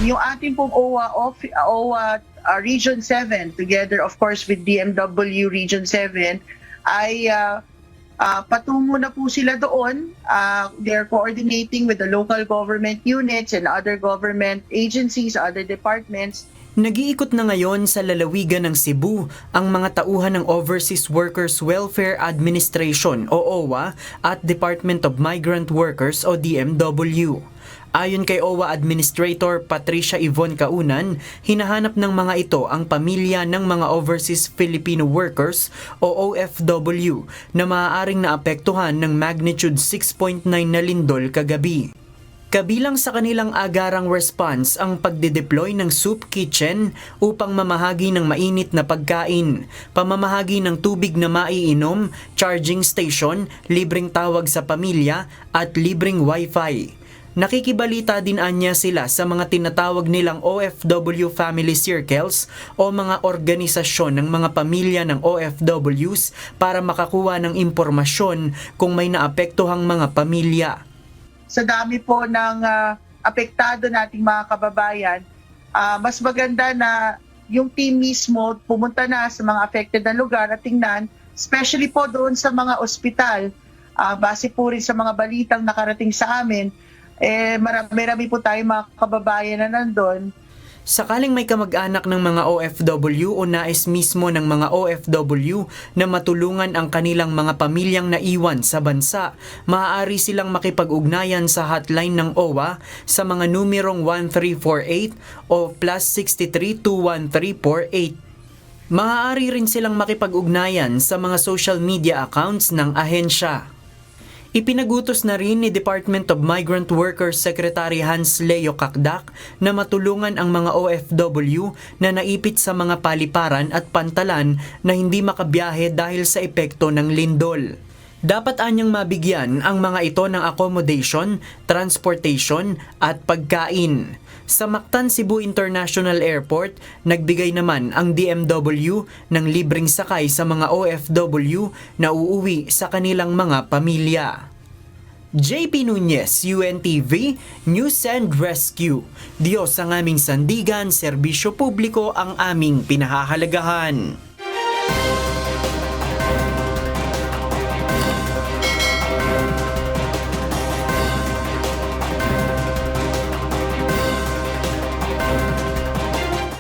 Yung ating pong Region 7, together of course with DMW Region 7, ay patungo na po sila doon. They're coordinating with the local government units and other government agencies, other departments. Nag-iikot na ngayon sa lalawigan ng Cebu ang mga tauhan ng Overseas Workers Welfare Administration o OWA at Department of Migrant Workers o DMW. Ayon kay OWA Administrator Patricia Yvonne Kaunan, hinahanap ng mga ito ang pamilya ng mga Overseas Filipino Workers o OFW na maaaring naapektuhan ng magnitude 6.9 na lindol kagabi. Kabilang sa kanilang agarang response ang pagde-deploy ng soup kitchen upang mamahagi ng mainit na pagkain, pamamahagi ng tubig na maiinom, charging station, libreng tawag sa pamilya at libreng wifi. Nakikibalita din anya sila sa mga tinatawag nilang OFW Family Circles o mga organisasyon ng mga pamilya ng OFWs para makakuha ng impormasyon kung may naapektuhang mga pamilya. Sa dami po ng apektado nating mga kababayan, mas maganda na yung team mismo pumunta na sa mga affected na lugar at tingnan, especially po doon sa mga ospital, base po rin sa mga balitang nakarating sa amin, marami po tayong mga kababayan na nandun. Sakaling may kamag-anak ng mga OFW o nais mismo ng mga OFW na matulungan ang kanilang mga pamilyang naiwan sa bansa, maaari silang makipag-ugnayan sa hotline ng OWA sa mga numerong 1348 o +63 21348. Maaari rin silang makipag-ugnayan sa mga social media accounts ng ahensya. Ipinagutos na rin ni Department of Migrant Workers Secretary Hans Leo Kakdak na matulungan ang mga OFW na naipit sa mga paliparan at pantalan na hindi makabiyahe dahil sa epekto ng lindol. Dapat anyang mabigyan ang mga ito ng accommodation, transportation at pagkain. Sa Mactan Cebu International Airport, nagbigay naman ang DMW ng libreng sakay sa mga OFW na uuwi sa kanilang mga pamilya. JP Nunez, UNTV, News and Rescue. Diyos ang aming sandigan, serbisyo publiko ang aming pinahahalagahan.